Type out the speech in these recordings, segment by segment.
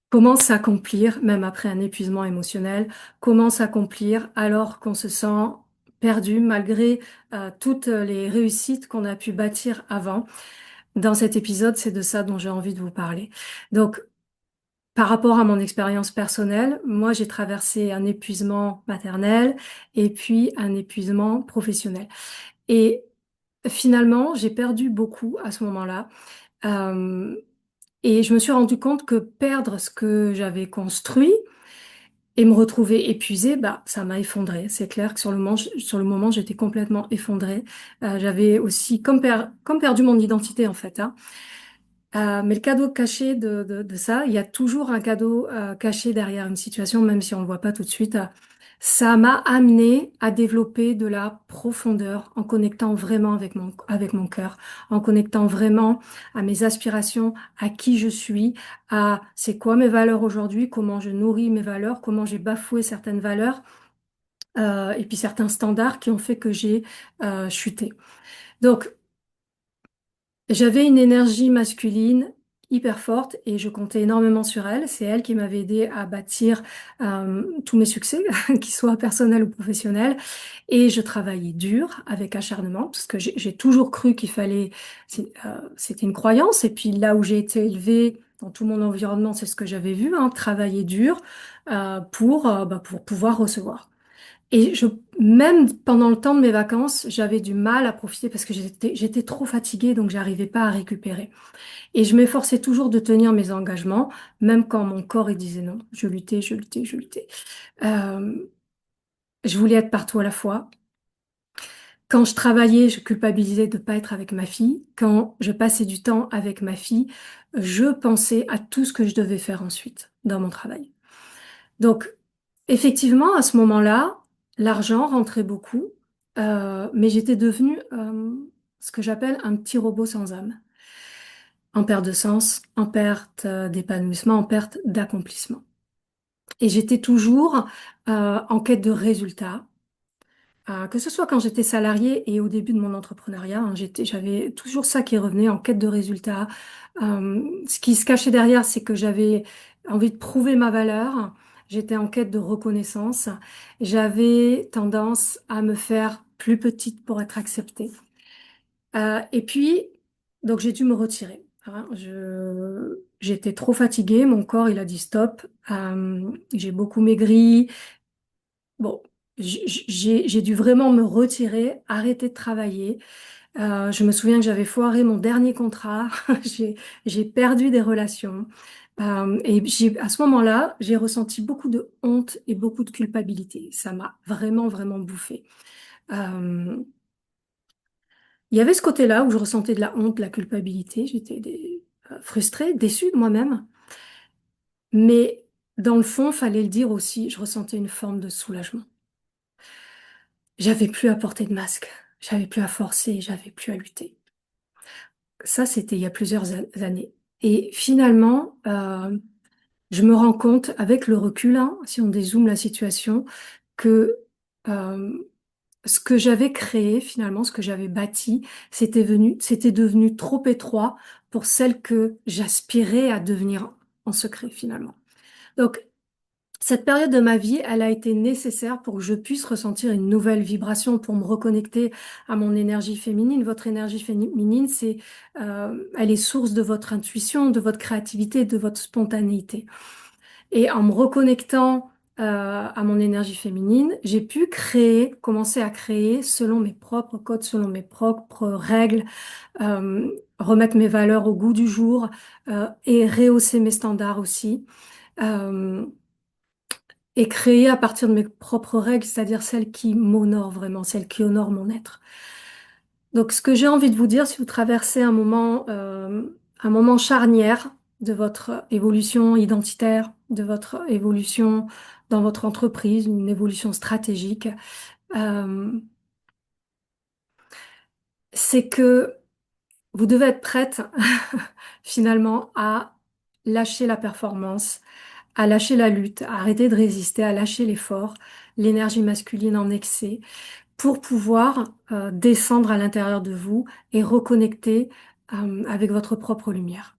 Comment s'accomplir, même après un épuisement émotionnel, comment s'accomplir alors qu'on se sent perdu malgré toutes les réussites qu'on a pu bâtir avant. Dans cet épisode, c'est de ça dont j'ai envie de vous parler. Donc, par rapport à mon expérience personnelle, moi, j'ai traversé un épuisement maternel et puis un épuisement professionnel. Et finalement, j'ai perdu beaucoup à ce moment-là. Euh, et je me suis rendu compte que perdre ce que j'avais construit et me retrouver épuisée, bah, ça m'a effondrée. C'est clair que sur le moment, j'étais complètement effondrée. J'avais aussi comme perdu mon identité en fait, hein. Mais le cadeau caché de ça, il y a toujours un cadeau caché derrière une situation, même si on ne le voit pas tout de suite. Ça m'a amené à développer de la profondeur en connectant vraiment avec mon cœur, en connectant vraiment à mes aspirations, à qui je suis, à c'est quoi mes valeurs aujourd'hui, comment je nourris mes valeurs, comment j'ai bafoué certaines valeurs, et puis certains standards qui ont fait que j'ai chuté. Donc, j'avais une énergie masculine hyper forte et je comptais énormément sur elle. C'est elle qui m'avait aidé à bâtir tous mes succès, qu'ils soient personnels ou professionnels. Et je travaillais dur avec acharnement parce que j'ai toujours cru qu'il fallait. C'était une croyance. Et puis là où j'ai été élevée, dans tout mon environnement, c'est ce que j'avais vu, hein, travailler dur pour pouvoir recevoir. Et même pendant le temps de mes vacances, j'avais du mal à profiter parce que j'étais trop fatiguée, donc j'arrivais pas à récupérer. Et je m'efforçais toujours de tenir mes engagements, même quand mon corps il disait non. Je luttais, je luttais, je luttais. Euh, je voulais être partout à la fois. Quand je travaillais, je culpabilisais de ne pas être avec ma fille. Quand je passais du temps avec ma fille, je pensais à tout ce que je devais faire ensuite dans mon travail. Donc, effectivement, à ce moment-là, l'argent rentrait beaucoup, mais j'étais devenue ce que j'appelle un petit robot sans âme, en perte de sens, en perte d'épanouissement, en perte d'accomplissement. Et j'étais toujours en quête de résultats, que ce soit quand j'étais salariée et au début de mon entrepreneuriat, hein, j'avais toujours ça qui revenait en quête de résultats. Ce qui se cachait derrière, c'est que j'avais envie de prouver ma valeur. J'étais en quête de reconnaissance. J'avais tendance à me faire plus petite pour être acceptée. Et puis, donc j'ai dû me retirer, hein. J'étais trop fatiguée, mon corps il a dit stop. J'ai beaucoup maigri. Bon, j'ai dû vraiment me retirer, arrêter de travailler. Je me souviens que j'avais foiré mon dernier contrat, j'ai perdu des relations. À ce moment-là, j'ai ressenti beaucoup de honte et beaucoup de culpabilité. Ça m'a vraiment, vraiment bouffée. Euh, il y avait ce côté-là où je ressentais de la honte, de la culpabilité. Frustrée, déçue de moi-même. Mais dans le fond, fallait le dire aussi, je ressentais une forme de soulagement. J'avais plus à porter de masque, j'avais plus à forcer, j'avais plus à lutter. Ça, c'était il y a plusieurs années. Et finalement, je me rends compte avec le recul, hein, si on dézoome la situation, que euh, ce que j'avais créé, finalement, ce que j'avais bâti, c'était devenu trop étroit pour celle que j'aspirais à devenir en secret, finalement. Donc, cette période de ma vie, elle a été nécessaire pour que je puisse ressentir une nouvelle vibration, pour me reconnecter à mon énergie féminine. Votre énergie féminine, elle est source de votre intuition, de votre créativité, de votre spontanéité. Et en me reconnectant à mon énergie féminine, j'ai pu commencer à créer selon mes propres codes, selon mes propres règles, remettre mes valeurs au goût du jour et rehausser mes standards aussi. Euh, et créer à partir de mes propres règles, c'est-à-dire celles qui m'honorent vraiment, celles qui honorent mon être. Donc, ce que j'ai envie de vous dire, si vous traversez un moment charnière de votre évolution identitaire, de votre évolution dans votre entreprise, une évolution stratégique, euh, c'est que vous devez être prête finalement à lâcher la performance, à lâcher la lutte, à arrêter de résister, à lâcher l'effort, l'énergie masculine en excès, pour pouvoir descendre à l'intérieur de vous et reconnecter avec votre propre lumière.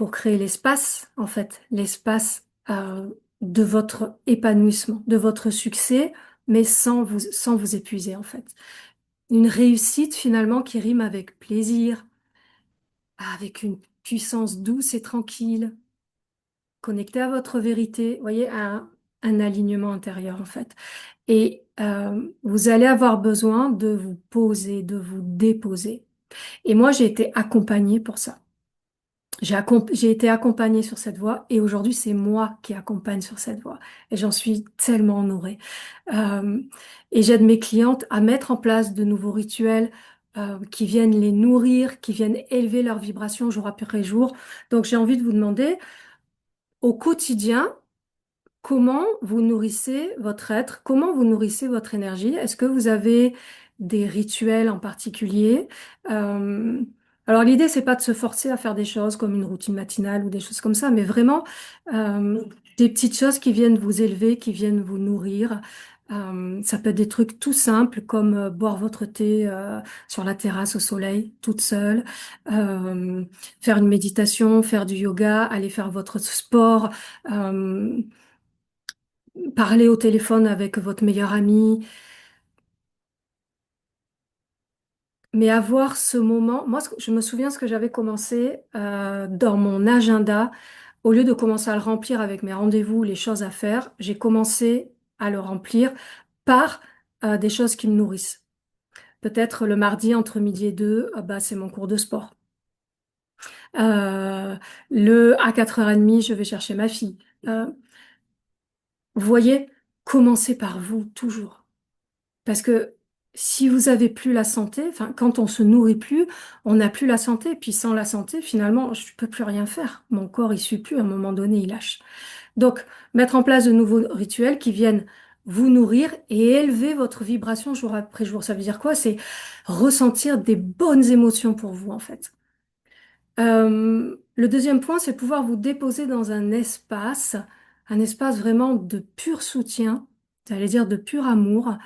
pour créer l'espace, en fait, l'espace de votre épanouissement, de votre succès, mais sans vous épuiser, en fait. Une réussite finalement qui rime avec plaisir, avec une puissance douce et tranquille, connectée à votre vérité, vous voyez, un alignement intérieur, en fait. Et vous allez avoir besoin de vous poser, de vous déposer. Et moi, j'ai été accompagnée pour ça. J'ai été accompagnée sur cette voie et aujourd'hui, c'est moi qui accompagne sur cette voie. Et j'en suis tellement honorée. Euh, et j'aide mes clientes à mettre en place de nouveaux rituels qui viennent les nourrir, qui viennent élever leur vibration jour après jour. Donc, j'ai envie de vous demander, au quotidien, comment vous nourrissez votre être? Comment vous nourrissez votre énergie? Est-ce que vous avez des rituels en particulier? Euh, alors l'idée, c'est pas de se forcer à faire des choses comme une routine matinale ou des choses comme ça, mais vraiment des petites choses qui viennent vous élever, qui viennent vous nourrir. Ça peut être des trucs tout simples comme boire votre thé sur la terrasse au soleil, toute seule, euh, faire une méditation, faire du yoga, aller faire votre sport. euh, Parler au téléphone avec votre meilleur ami, mais avoir ce moment. Moi, je me souviens ce que j'avais commencé dans mon agenda. Au lieu de commencer à le remplir avec mes rendez-vous, les choses à faire, j'ai commencé à le remplir par des choses qui me nourrissent. Peut-être le mardi entre midi et deux, bah, c'est mon cours de sport. Euh, à 4h30, je vais chercher ma fille. Vous voyez, commencez par vous, toujours. Parce que si vous avez plus la santé, enfin, quand on se nourrit plus, on n'a plus la santé. Puis sans la santé, finalement, je peux plus rien faire. Mon corps, il suit plus. À un moment donné, il lâche. Donc, mettre en place de nouveaux rituels qui viennent vous nourrir et élever votre vibration jour après jour. Ça veut dire quoi? C'est ressentir des bonnes émotions pour vous, en fait. Le deuxième point, c'est pouvoir vous déposer dans un espace vraiment de pur soutien, j'allais dire de pur amour,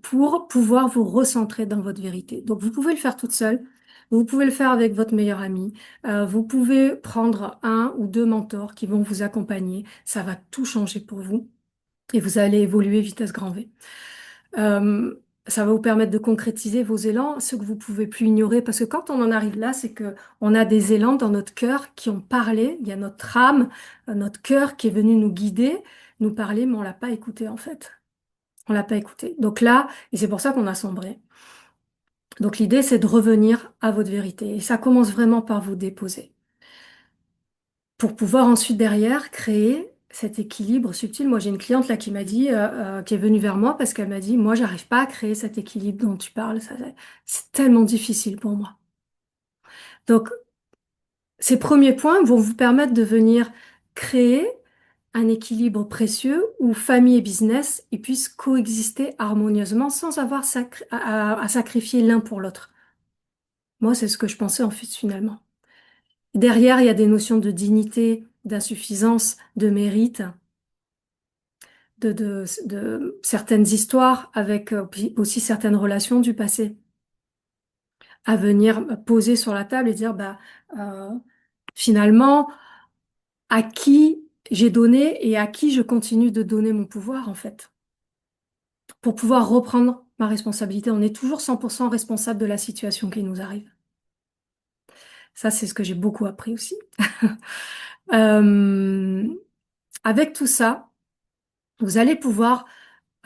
pour pouvoir vous recentrer dans votre vérité. Donc, vous pouvez le faire toute seule, vous pouvez le faire avec votre meilleur ami, vous pouvez prendre un ou deux mentors qui vont vous accompagner. Ça va tout changer pour vous et vous allez évoluer vitesse grand V. Euh, Ça va vous permettre de concrétiser vos élans, ce que vous pouvez plus ignorer, parce que quand on en arrive là, c'est que on a des élans dans notre cœur qui ont parlé. Il y a notre âme, notre cœur qui est venu nous guider, nous parler, mais on l'a pas écouté en fait. On l'a pas écouté. Donc là, et c'est pour ça qu'on a sombré. Donc l'idée, c'est de revenir à votre vérité, et ça commence vraiment par vous déposer, pour pouvoir ensuite derrière créer cet équilibre subtil. Moi, j'ai une cliente là qui m'a dit, qui est venue vers moi parce qu'elle m'a dit, moi, j'arrive pas à créer cet équilibre dont tu parles. C'est tellement difficile pour moi. Donc, ces premiers points vont vous permettre de venir créer un équilibre précieux où famille et business ils puissent coexister harmonieusement sans avoir à sacrifier l'un pour l'autre. Moi, c'est ce que je pensais en fait finalement. Derrière, il y a des notions de dignité, d'insuffisance, de mérite, de certaines histoires avec aussi certaines relations du passé à venir poser sur la table et dire bah euh, finalement à qui j'ai donné et à qui je continue de donner mon pouvoir en fait pour pouvoir reprendre ma responsabilité. On est toujours 100% responsable de la situation qui nous arrive. Ça, c'est ce que j'ai beaucoup appris aussi. Euh, Avec tout ça, vous allez pouvoir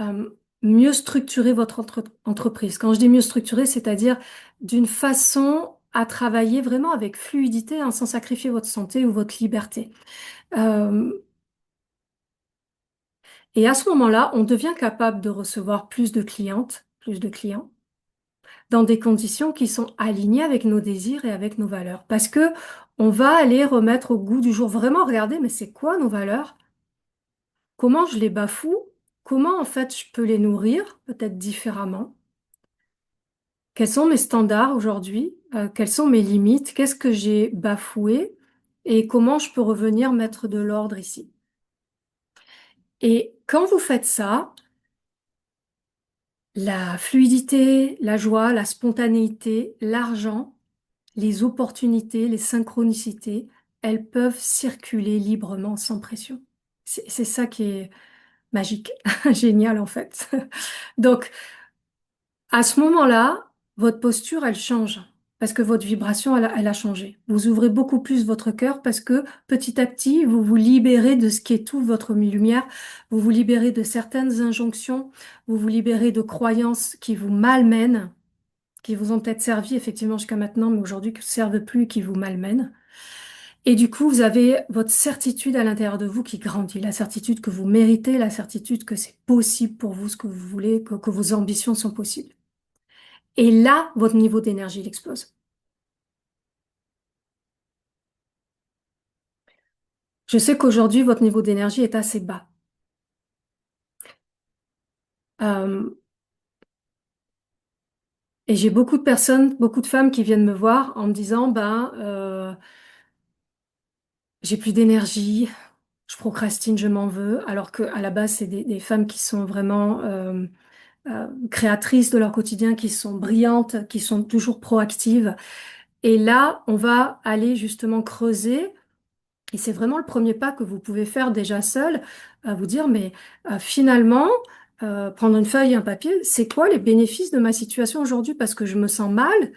euh, mieux structurer votre entreprise. Quand je dis mieux structurer, c'est-à-dire d'une façon à travailler vraiment avec fluidité, hein, sans sacrifier votre santé ou votre liberté. Euh, et à ce moment-là, on devient capable de recevoir plus de clientes, plus de clients, dans des conditions qui sont alignées avec nos désirs et avec nos valeurs. Parce que on va aller remettre au goût du jour, vraiment regarder, mais c'est quoi nos valeurs? Comment je les bafoue? Comment en fait je peux les nourrir, peut-être différemment? Quels sont mes standards aujourd'hui? Quelles sont mes limites? Qu'est-ce que j'ai bafoué? Et comment je peux revenir mettre de l'ordre ici? Et quand vous faites ça, la fluidité, la joie, la spontanéité, l'argent, les opportunités, les synchronicités, elles peuvent circuler librement sans pression. C'est ça qui est magique, génial en fait. Donc, à ce moment-là, votre posture, elle change parce que votre vibration, elle a changé. Vous ouvrez beaucoup plus votre cœur parce que petit à petit, vous vous libérez de ce qui est tout votre lumière, vous vous libérez de certaines injonctions, vous vous libérez de croyances qui vous malmènent, qui vous ont peut-être servi effectivement jusqu'à maintenant, mais aujourd'hui qui ne servent plus et qui vous malmènent. Et du coup, vous avez votre certitude à l'intérieur de vous qui grandit, la certitude que vous méritez, la certitude que c'est possible pour vous ce que vous voulez, que vos ambitions sont possibles. Et là, votre niveau d'énergie il explose. Je sais qu'aujourd'hui, votre niveau d'énergie est assez bas. Euh, et j'ai beaucoup de personnes, beaucoup de femmes qui viennent me voir en me disant, j'ai plus d'énergie, je procrastine, je m'en veux, alors que à la base, c'est des femmes qui sont vraiment créatrices de leur quotidien, qui sont brillantes, qui sont toujours proactives. Et là, on va aller justement creuser. Et c'est vraiment le premier pas que vous pouvez faire déjà seul, à vous dire, mais finalement, prendre une feuille et un papier, c'est quoi les bénéfices de ma situation aujourd'hui? Parce que je me sens mal,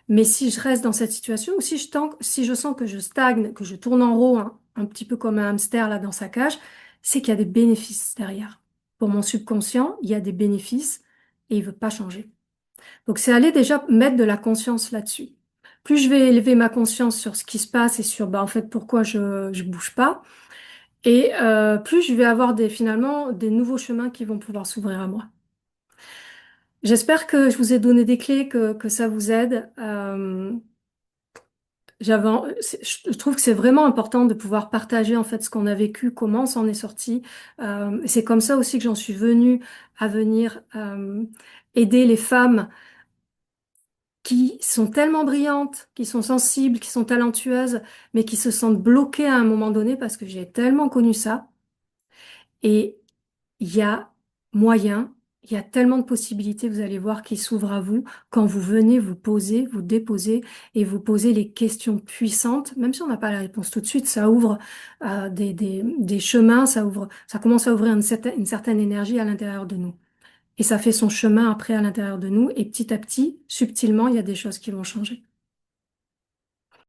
mais si je reste dans cette situation, ou si je sens que je stagne, que je tourne en rond, hein, un petit peu comme un hamster là dans sa cage, c'est qu'il y a des bénéfices derrière. Pour mon subconscient, il y a des bénéfices et il veut pas changer. Donc c'est aller déjà mettre de la conscience là-dessus. Plus je vais élever ma conscience sur ce qui se passe et sur en fait pourquoi je bouge pas, et plus je vais avoir finalement des nouveaux chemins qui vont pouvoir s'ouvrir à moi. J'espère que je vous ai donné des clés, que ça vous aide. Je trouve que c'est vraiment important de pouvoir partager en fait ce qu'on a vécu, comment on s'en est sorti. C'est comme ça aussi que j'en suis venue à venir aider les femmes qui sont tellement brillantes, qui sont sensibles, qui sont talentueuses, mais qui se sentent bloquées à un moment donné parce que j'ai tellement connu ça. Et il y a moyen, il y a tellement de possibilités, vous allez voir, qui s'ouvrent à vous quand vous venez vous poser, vous déposer et vous poser les questions puissantes. Même si on n'a pas la réponse tout de suite, ça ouvre des chemins, ça commence à ouvrir une certaine énergie à l'intérieur de nous. Et ça fait son chemin après à l'intérieur de nous. Et petit à petit, subtilement, il y a des choses qui vont changer.